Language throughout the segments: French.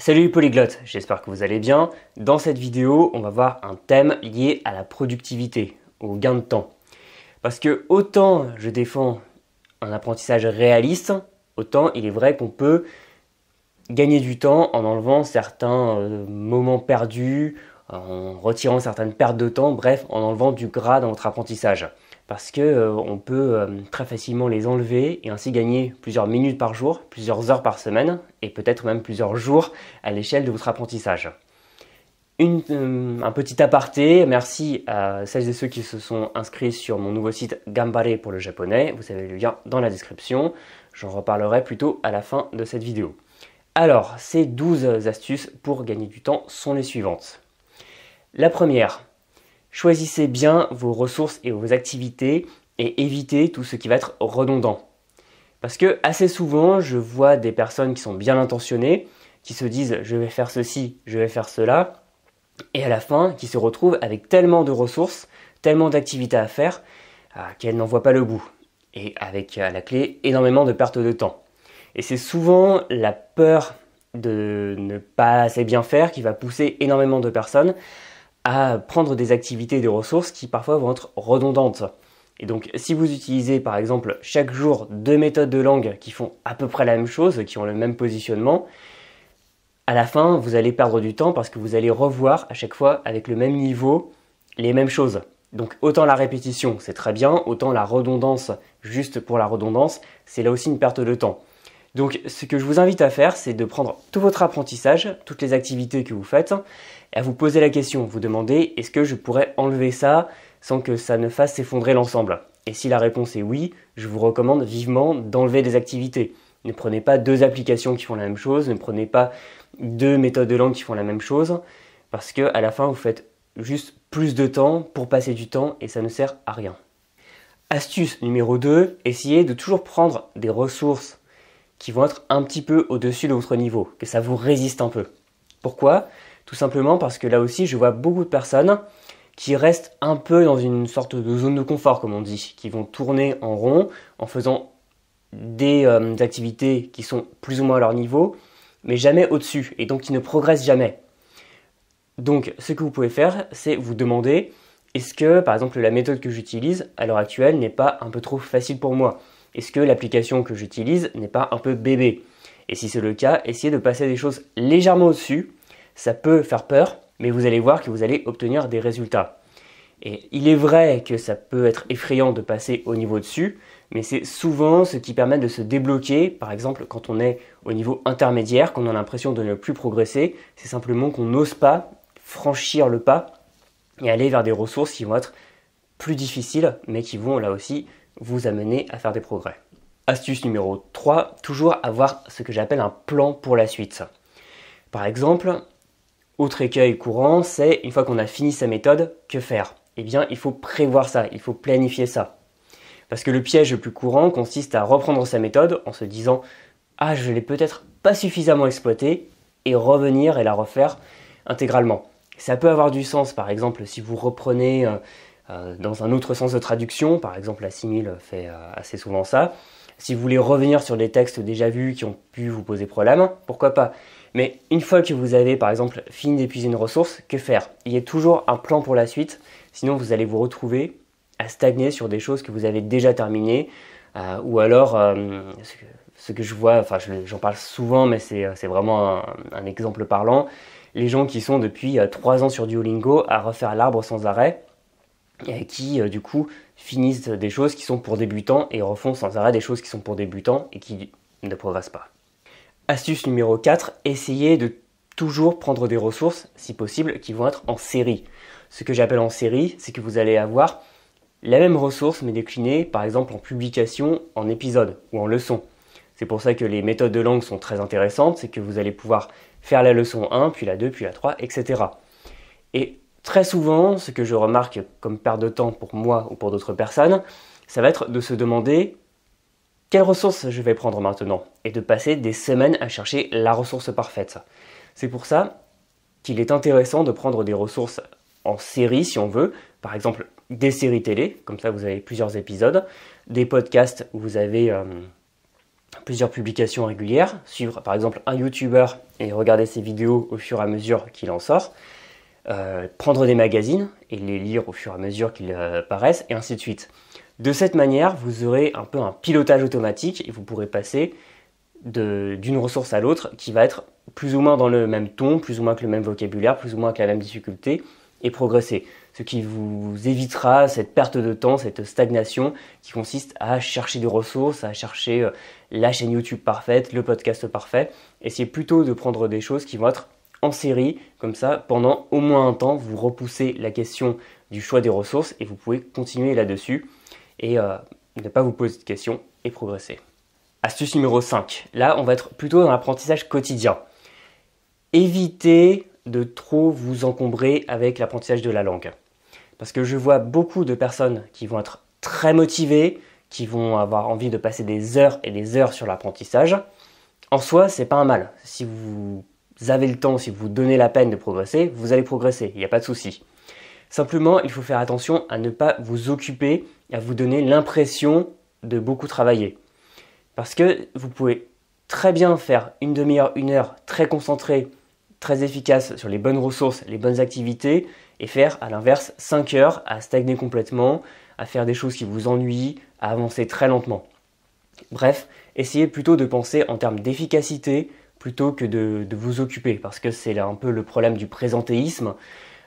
Salut les polyglottes, j'espère que vous allez bien. Dans cette vidéo, on va voir un thème lié à la productivité, au gain de temps. Parce que autant je défends un apprentissage réaliste, autant il est vrai qu'on peut gagner du temps en enlevant certains moments perdus, en retirant certaines pertes de temps, bref, en enlevant du gras dans votre apprentissage. Parce que on peut très facilement les enlever et ainsi gagner plusieurs minutes par jour, plusieurs heures par semaine et peut-être même plusieurs jours à l'échelle de votre apprentissage. Un petit aparté, merci à celles et ceux qui se sont inscrits sur mon nouveau site Gambare pour le japonais. Vous avez le lien dans la description. J'en reparlerai plutôt à la fin de cette vidéo. Alors, ces 12 astuces pour gagner du temps sont les suivantes. La première, choisissez bien vos ressources et vos activités et évitez tout ce qui va être redondant. Parce que assez souvent, je vois des personnes qui sont bien intentionnées, qui se disent je vais faire ceci, je vais faire cela, et à la fin, qui se retrouvent avec tellement de ressources, tellement d'activités à faire, qu'elles n'en voient pas le bout. Et avec à la clé énormément de pertes de temps. Et c'est souvent la peur de ne pas assez bien faire qui va pousser énormément de personnes à prendre des activités et des ressources qui parfois vont être redondantes. Et donc si vous utilisez par exemple chaque jour 2 méthodes de langue qui font à peu près la même chose, qui ont le même positionnement, à la fin vous allez perdre du temps parce que vous allez revoir à chaque fois avec le même niveau les mêmes choses. Donc autant la répétition c'est très bien, autant la redondance juste pour la redondance c'est là aussi une perte de temps. Donc ce que je vous invite à faire, c'est de prendre tout votre apprentissage, toutes les activités que vous faites, et à vous poser la question, vous demander est-ce que je pourrais enlever ça sans que ça ne fasse s'effondrer l'ensemble. Et si la réponse est oui, je vous recommande vivement d'enlever des activités. Ne prenez pas 2 applications qui font la même chose, ne prenez pas 2 méthodes de langue qui font la même chose, parce que à la fin vous faites juste plus de temps pour passer du temps et ça ne sert à rien. Astuce numéro 2, essayez de toujours prendre des ressources qui vont être un petit peu au-dessus de votre niveau, que ça vous résiste un peu. Pourquoi ? Tout simplement parce que là aussi, je vois beaucoup de personnes qui restent un peu dans une sorte de zone de confort, comme on dit, qui vont tourner en rond en faisant des activités qui sont plus ou moins à leur niveau, mais jamais au-dessus, et donc qui ne progressent jamais. Donc, ce que vous pouvez faire, c'est vous demander, est-ce que, par exemple, la méthode que j'utilise à l'heure actuelle n'est pas un peu trop facile pour moi ? Est-ce que l'application que j'utilise n'est pas un peu bébé? Et si c'est le cas, essayez de passer des choses légèrement au-dessus. Ça peut faire peur, mais vous allez voir que vous allez obtenir des résultats. Et il est vrai que ça peut être effrayant de passer au niveau dessus, mais c'est souvent ce qui permet de se débloquer. Par exemple, quand on est au niveau intermédiaire, qu'on a l'impression de ne plus progresser, c'est simplement qu'on n'ose pas franchir le pas et aller vers des ressources qui vont être plus difficiles, mais qui vont là aussi vous amener à faire des progrès. Astuce numéro 3, toujours avoir ce que j'appelle un plan pour la suite. Par exemple, autre écueil courant, c'est une fois qu'on a fini sa méthode, que faire ? Eh bien, il faut prévoir ça, il faut planifier ça. Parce que le piège le plus courant consiste à reprendre sa méthode en se disant « Ah, je l'ai peut-être pas suffisamment exploitée » et revenir et la refaire intégralement. Ça peut avoir du sens, par exemple, si vous reprenez dans un autre sens de traduction, par exemple la simile fait assez souvent ça. Si vous voulez revenir sur des textes déjà vus qui ont pu vous poser problème, pourquoi pas. Mais une fois que vous avez par exemple fini d'épuiser une ressource, que faire ? Il y a toujours un plan pour la suite, sinon vous allez vous retrouver à stagner sur des choses que vous avez déjà terminées, ou alors ce que je vois, enfin j'en parle souvent mais c'est vraiment un exemple parlant, les gens qui sont depuis 3 ans sur Duolingo à refaire l'arbre sans arrêt, et qui du coup finissent des choses qui sont pour débutants et refont sans arrêt des choses qui sont pour débutants et qui ne progressent pas. Astuce numéro 4, essayez de toujours prendre des ressources, si possible, qui vont être en série. Ce que j'appelle en série, c'est que vous allez avoir la même ressource mais déclinée par exemple en publication, en épisode ou en leçon. C'est pour ça que les méthodes de langue sont très intéressantes, c'est que vous allez pouvoir faire la leçon 1, puis la 2, puis la 3, etc. Et très souvent, ce que je remarque comme perte de temps pour moi ou pour d'autres personnes, ça va être de se demander quelle ressource je vais prendre maintenant et de passer des semaines à chercher la ressource parfaite. C'est pour ça qu'il est intéressant de prendre des ressources en série si on veut, par exemple des séries télé, comme ça vous avez plusieurs épisodes, des podcasts où vous avez plusieurs publications régulières, suivre par exemple un YouTuber et regarder ses vidéos au fur et à mesure qu'il en sort, prendre des magazines et les lire au fur et à mesure qu'ils paraissent, et ainsi de suite. De cette manière, vous aurez un peu un pilotage automatique et vous pourrez passer d'une ressource à l'autre qui va être plus ou moins dans le même ton, plus ou moins avec le même vocabulaire, plus ou moins avec la même difficulté, et progresser. Ce qui vous évitera cette perte de temps, cette stagnation qui consiste à chercher des ressources, à chercher la chaîne YouTube parfaite, le podcast parfait. Essayez plutôt de prendre des choses qui vont être en série, comme ça pendant au moins un temps, vous repoussez la question du choix des ressources et vous pouvez continuer là-dessus et ne pas vous poser de questions et progresser. Astuce numéro 5, là on va être plutôt dans l'apprentissage quotidien. Évitez de trop vous encombrer avec l'apprentissage de la langue. Parce que je vois beaucoup de personnes qui vont être très motivées, qui vont avoir envie de passer des heures et des heures sur l'apprentissage. En soi, c'est pas un mal. Si vous avez le temps, si vous donnez la peine de progresser, vous allez progresser, il n'y a pas de souci. Simplement, il faut faire attention à ne pas vous occuper, à vous donner l'impression de beaucoup travailler. Parce que vous pouvez très bien faire une demi-heure, une heure, très concentré, très efficace sur les bonnes ressources, les bonnes activités, et faire à l'inverse 5 heures à stagner complètement, à faire des choses qui vous ennuient, à avancer très lentement. Bref, essayez plutôt de penser en termes d'efficacité plutôt que de vous occuper, parce que c'est un peu le problème du présentéisme,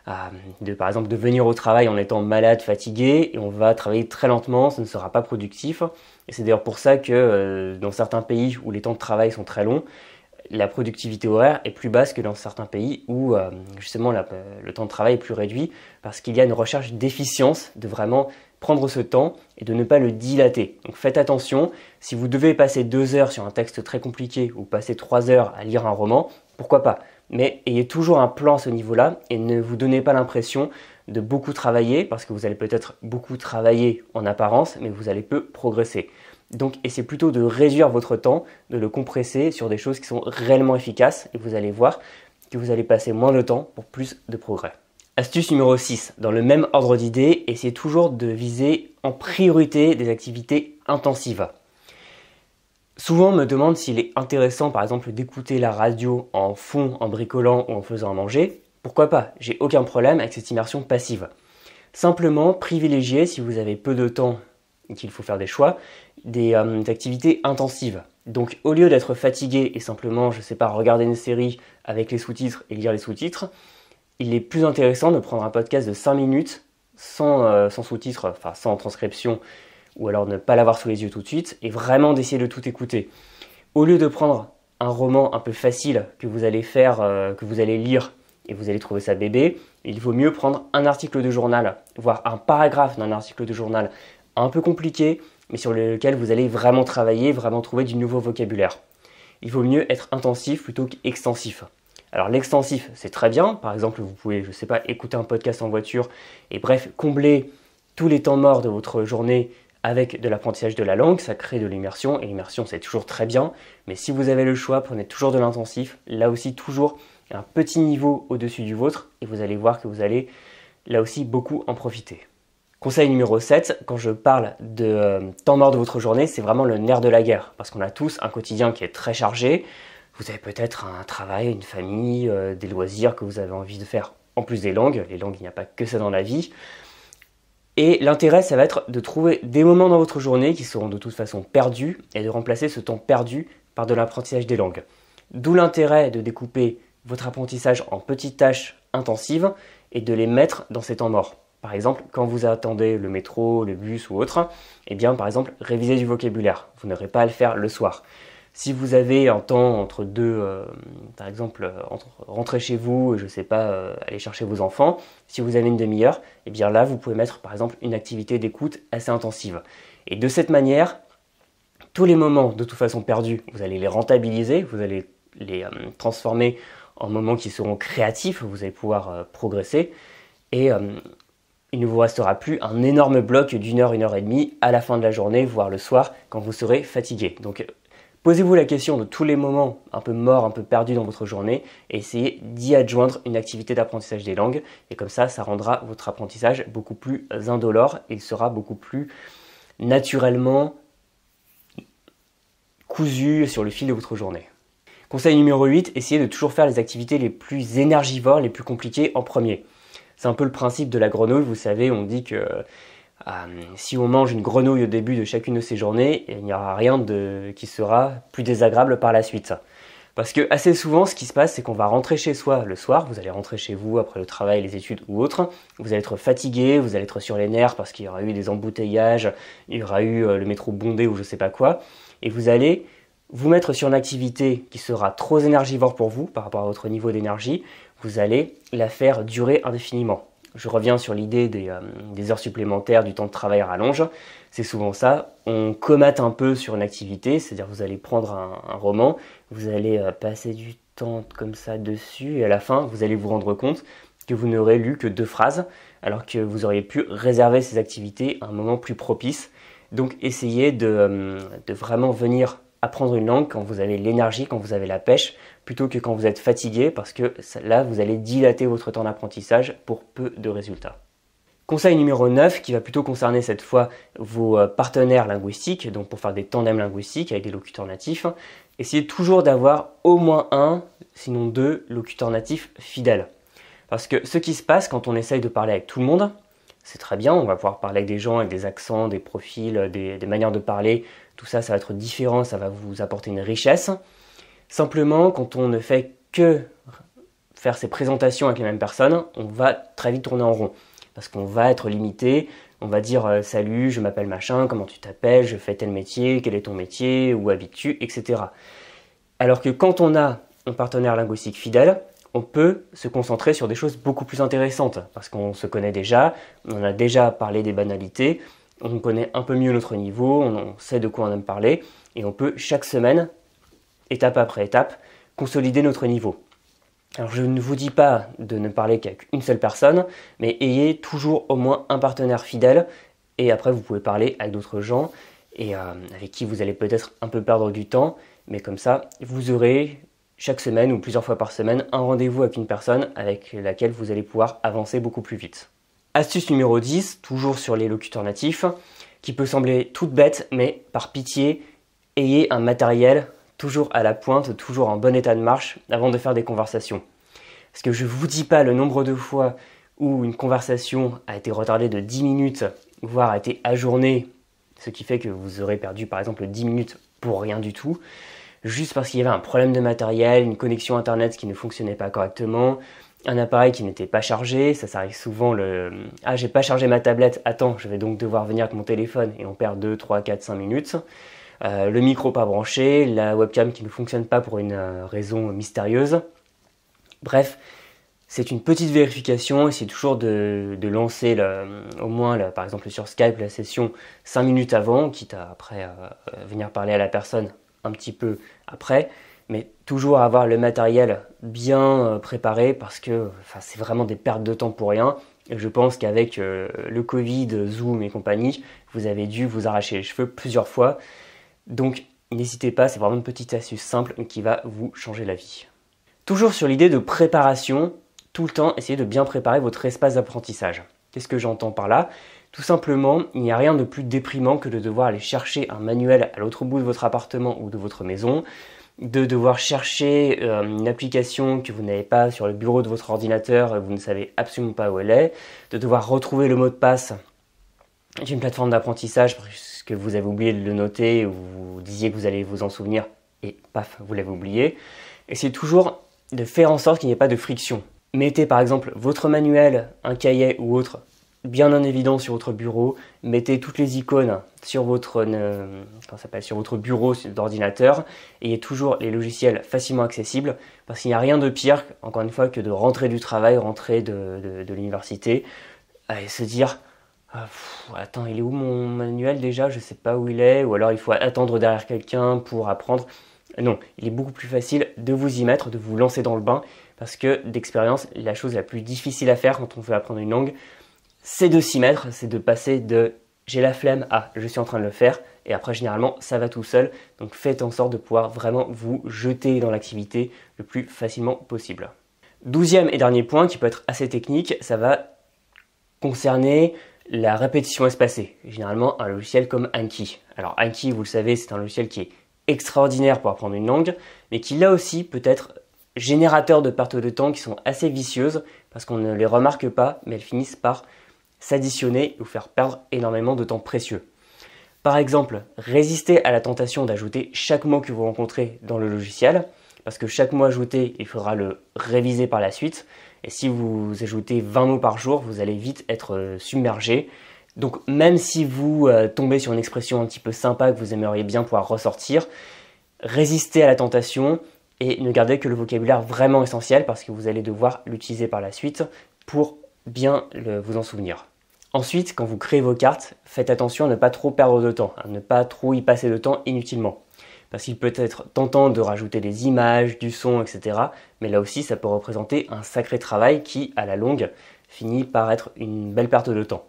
par exemple de venir au travail en étant malade, fatigué, et on va travailler très lentement, ça ne sera pas productif. Et c'est d'ailleurs pour ça que dans certains pays où les temps de travail sont très longs, la productivité horaire est plus basse que dans certains pays où justement le temps de travail est plus réduit, parce qu'il y a une recherche d'efficience, de vraiment prendre ce temps et de ne pas le dilater. Donc faites attention, si vous devez passer 2 heures sur un texte très compliqué ou passer 3 heures à lire un roman, pourquoi pas? Mais ayez toujours un plan à ce niveau-là et ne vous donnez pas l'impression de beaucoup travailler, parce que vous allez peut-être beaucoup travailler en apparence, mais vous allez peu progresser. Donc essayez plutôt de réduire votre temps, de le compresser sur des choses qui sont réellement efficaces, et vous allez voir que vous allez passer moins de temps pour plus de progrès. Astuce numéro 6, dans le même ordre d'idées, essayez toujours de viser en priorité des activités intensives. Souvent on me demande s'il est intéressant par exemple d'écouter la radio en fond, en bricolant ou en faisant à manger. Pourquoi pas? J'ai aucun problème avec cette immersion passive. Simplement privilégiez, si vous avez peu de temps et qu'il faut faire des choix, des activités intensives. Donc au lieu d'être fatigué et simplement, je sais pas, regarder une série avec les sous-titres et lire les sous-titres, il est plus intéressant de prendre un podcast de 5 minutes sans sous-titres, enfin sans transcription, ou alors ne pas l'avoir sous les yeux tout de suite, et vraiment d'essayer de tout écouter. Au lieu de prendre un roman un peu facile que vous allez faire, que vous allez lire, et vous allez trouver ça bébé, il vaut mieux prendre un article de journal, voire un paragraphe d'un article de journal un peu compliqué, mais sur lequel vous allez vraiment travailler, vraiment trouver du nouveau vocabulaire. Il vaut mieux être intensif plutôt qu'extensif. Alors l'extensif, c'est très bien. Par exemple, vous pouvez, je sais pas, écouter un podcast en voiture et bref, combler tous les temps morts de votre journée avec de l'apprentissage de la langue. Ça crée de l'immersion et l'immersion, c'est toujours très bien. Mais si vous avez le choix, prenez toujours de l'intensif. Là aussi, toujours un petit niveau au-dessus du vôtre et vous allez voir que vous allez là aussi beaucoup en profiter. Conseil numéro 7, quand je parle de temps mort de votre journée, c'est vraiment le nerf de la guerre. Parce qu'on a tous un quotidien qui est très chargé. Vous avez peut-être un travail, une famille, des loisirs que vous avez envie de faire en plus des langues. Les langues, il n'y a pas que ça dans la vie. Et l'intérêt, ça va être de trouver des moments dans votre journée qui seront de toute façon perdus et de remplacer ce temps perdu par de l'apprentissage des langues. D'où l'intérêt de découper votre apprentissage en petites tâches intensives et de les mettre dans ces temps morts. Par exemple, quand vous attendez le métro, le bus ou autre, eh bien, par exemple, révisez du vocabulaire. Vous n'aurez pas à le faire le soir. Si vous avez un temps entre deux, par exemple, entre rentrer chez vous et je ne sais pas, aller chercher vos enfants, si vous avez une demi-heure, eh bien là, vous pouvez mettre par exemple une activité d'écoute assez intensive. Et de cette manière, tous les moments de toute façon perdus, vous allez les rentabiliser, vous allez les transformer en moments qui seront créatifs, vous allez pouvoir progresser et il ne vous restera plus un énorme bloc d'une heure, 1 heure et demie à la fin de la journée, voire le soir, quand vous serez fatigué. Donc, posez-vous la question de tous les moments un peu morts, un peu perdus dans votre journée et essayez d'y adjoindre une activité d'apprentissage des langues. Et comme ça rendra votre apprentissage beaucoup plus indolore et il sera beaucoup plus naturellement cousu sur le fil de votre journée. Conseil numéro 8, essayez de toujours faire les activités les plus énergivores, les plus compliquées en premier. C'est un peu le principe de la grenouille, vous savez, on dit que si on mange une grenouille au début de chacune de ces journées, il n'y aura rien qui sera plus désagréable par la suite. Parce que assez souvent, ce qui se passe, c'est qu'on va rentrer chez soi le soir, vous allez rentrer chez vous après le travail, les études ou autre, vous allez être fatigué, vous allez être sur les nerfs parce qu'il y aura eu des embouteillages, il y aura eu le métro bondé ou je sais pas quoi, et vous allez vous mettre sur une activité qui sera trop énergivore pour vous par rapport à votre niveau d'énergie, vous allez la faire durer indéfiniment. Je reviens sur l'idée des heures supplémentaires, du temps de travail à rallonge. C'est souvent ça, on comate un peu sur une activité, c'est-à-dire vous allez prendre un roman, vous allez passer du temps comme ça dessus et à la fin vous allez vous rendre compte que vous n'aurez lu que 2 phrases alors que vous auriez pu réserver ces activités à un moment plus propice. Donc essayez de vraiment venir apprendre une langue quand vous avez l'énergie, quand vous avez la pêche, plutôt que quand vous êtes fatigué, parce que là, vous allez dilater votre temps d'apprentissage pour peu de résultats. Conseil numéro 9, qui va plutôt concerner cette fois vos partenaires linguistiques, donc pour faire des tandems linguistiques avec des locuteurs natifs, essayez toujours d'avoir au moins 1, sinon 2 locuteurs natifs fidèles. Parce que ce qui se passe quand on essaye de parler avec tout le monde, c'est très bien, on va pouvoir parler avec des gens, avec des accents, des profils, des manières de parler, tout ça, ça va être différent, ça va vous apporter une richesse. Simplement, quand on ne fait que faire ces présentations avec les mêmes personnes, on va très vite tourner en rond. Parce qu'on va être limité, on va dire « Salut, je m'appelle machin, comment tu t'appelles, je fais tel métier, quel est ton métier, où habites-tu, etc. » Alors que quand on a un partenaire linguistique fidèle, on peut se concentrer sur des choses beaucoup plus intéressantes. Parce qu'on se connaît déjà, on a déjà parlé des banalités, on connaît un peu mieux notre niveau, on sait de quoi on aime parler, et on peut chaque semaine, étape après étape, consolider notre niveau. Alors je ne vous dis pas de ne parler qu'avec une seule personne, mais ayez toujours au moins un partenaire fidèle, et après vous pouvez parler avec d'autres gens, et avec qui vous allez peut-être un peu perdre du temps, mais comme ça, vous aurez chaque semaine ou plusieurs fois par semaine un rendez-vous avec une personne avec laquelle vous allez pouvoir avancer beaucoup plus vite. Astuce numéro 10, toujours sur les locuteurs natifs, qui peut sembler toute bête, mais par pitié, ayez un matériel toujours à la pointe, toujours en bon état de marche avant de faire des conversations. Parce que je ne vous dis pas le nombre de fois où une conversation a été retardée de 10 minutes, voire a été ajournée, ce qui fait que vous aurez perdu par exemple 10 minutes pour rien du tout, juste parce qu'il y avait un problème de matériel, une connexion internet qui ne fonctionnait pas correctement, un appareil qui n'était pas chargé, ça arrive souvent « Ah, j'ai pas chargé ma tablette, attends, je vais donc devoir venir avec mon téléphone » et on perd 2, 3, 4, 5 minutes. Le micro pas branché, la webcam qui ne fonctionne pas pour une raison mystérieuse. Bref, c'est une petite vérification, essayez toujours de lancer au moins, par exemple sur Skype, la session 5 minutes avant, quitte à après venir parler à la personne un petit peu après, mais toujours avoir le matériel bien préparé parce que c'est vraiment des pertes de temps pour rien. Et je pense qu'avec le Covid, Zoom et compagnie, vous avez dû vous arracher les cheveux plusieurs fois. Donc n'hésitez pas, c'est vraiment une petite astuce simple qui va vous changer la vie. Toujours sur l'idée de préparation, tout le temps essayez de bien préparer votre espace d'apprentissage. Qu'est-ce que j'entends par là ? Tout simplement, il n'y a rien de plus déprimant que de devoir aller chercher un manuel à l'autre bout de votre appartement ou de votre maison, de devoir chercher une application que vous n'avez pas sur le bureau de votre ordinateur, vous ne savez absolument pas où elle est, de devoir retrouver le mot de passe d'une plateforme d'apprentissage parce que vous avez oublié de le noter ou vous disiez que vous allez vous en souvenir et paf, vous l'avez oublié. Essayez toujours de faire en sorte qu'il n'y ait pas de friction. Mettez par exemple votre manuel, un cahier ou autre bien en évidence sur votre bureau, mettez toutes les icônes sur votre bureau d'ordinateur, ayez toujours les logiciels facilement accessibles, parce qu'il n'y a rien de pire, encore une fois, que de rentrer du travail, rentrer de l'université, et se dire attends, il est où mon manuel déjà, je ne sais pas où il est, ou alors il faut attendre derrière quelqu'un pour apprendre. Non, il est beaucoup plus facile de vous y mettre, de vous lancer dans le bain, parce que d'expérience, la chose la plus difficile à faire quand on veut apprendre une langue, c'est de s'y mettre, c'est de passer de « j'ai la flemme » à « je suis en train de le faire » et après généralement ça va tout seul. Donc faites en sorte de pouvoir vraiment vous jeter dans l'activité le plus facilement possible. 12e et dernier point qui peut être assez technique, ça va concerner la répétition espacée. Généralement un logiciel comme Anki. Alors Anki, vous le savez, c'est un logiciel qui est extraordinaire pour apprendre une langue, mais qui là aussi peut être générateur de pertes de temps qui sont assez vicieuses parce qu'on ne les remarque pas, mais elles finissent par s'additionner et vous faire perdre énormément de temps précieux. Par exemple, résistez à la tentation d'ajouter chaque mot que vous rencontrez dans le logiciel, parce que chaque mot ajouté, il faudra le réviser par la suite. Et si vous ajoutez 20 mots par jour, vous allez vite être submergé. Donc même si vous tombez sur une expression un petit peu sympa que vous aimeriez bien pouvoir ressortir, résistez à la tentation et ne gardez que le vocabulaire vraiment essentiel parce que vous allez devoir l'utiliser par la suite pour bien vous en souvenir. Ensuite, quand vous créez vos cartes, faites attention à ne pas trop perdre de temps, à ne pas trop y passer de temps inutilement. Parce qu'il peut être tentant de rajouter des images, du son, etc. Mais là aussi, ça peut représenter un sacré travail qui, à la longue, finit par être une belle perte de temps.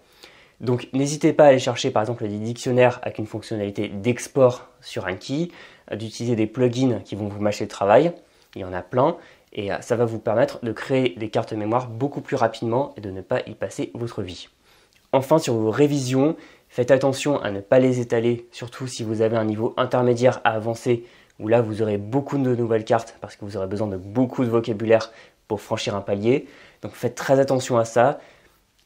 Donc n'hésitez pas à aller chercher par exemple des dictionnaires avec une fonctionnalité d'export sur Anki, d'utiliser des plugins qui vont vous mâcher le travail, il y en a plein, et ça va vous permettre de créer des cartes mémoire beaucoup plus rapidement et de ne pas y passer votre vie. Enfin, sur vos révisions, faites attention à ne pas les étaler, surtout si vous avez un niveau intermédiaire à avancer, où là vous aurez beaucoup de nouvelles cartes parce que vous aurez besoin de beaucoup de vocabulaire pour franchir un palier. Donc faites très attention à ça.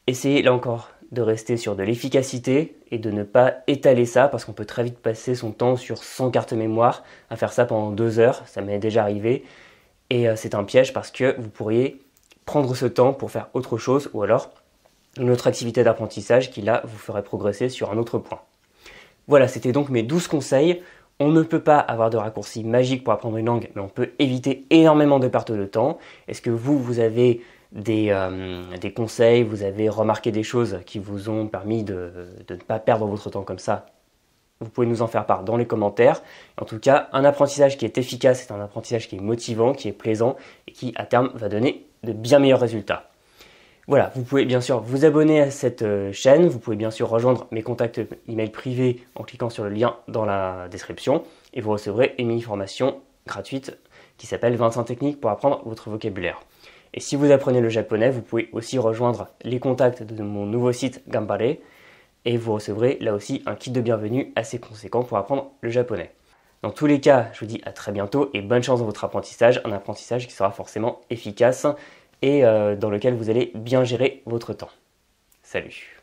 Essayez là encore de rester sur de l'efficacité et de ne pas étaler ça parce qu'on peut très vite passer son temps sur 100 cartes mémoire à faire ça pendant 2 heures, ça m'est déjà arrivé. Et c'est un piège parce que vous pourriez prendre ce temps pour faire autre chose ou alors une autre activité d'apprentissage qui là vous ferait progresser sur un autre point. Voilà, c'était donc mes 12 conseils. On ne peut pas avoir de raccourcis magiques pour apprendre une langue, mais on peut éviter énormément de pertes de temps. Est-ce que vous avez des conseils, vous avez remarqué des choses qui vous ont permis de ne pas perdre votre temps comme ça? Vous pouvez nous en faire part dans les commentaires. En tout cas, un apprentissage qui est efficace, c'est un apprentissage qui est motivant, qui est plaisant et qui à terme va donner de bien meilleurs résultats. Voilà, vous pouvez bien sûr vous abonner à cette chaîne, vous pouvez bien sûr rejoindre mes contacts email privés en cliquant sur le lien dans la description et vous recevrez une mini-formation gratuite qui s'appelle 25 techniques pour apprendre votre vocabulaire. Et si vous apprenez le japonais, vous pouvez aussi rejoindre les contacts de mon nouveau site Ganbare et vous recevrez là aussi un kit de bienvenue assez conséquent pour apprendre le japonais. Dans tous les cas, je vous dis à très bientôt et bonne chance dans votre apprentissage, un apprentissage qui sera forcément efficace et dans lequel vous allez bien gérer votre temps. Salut!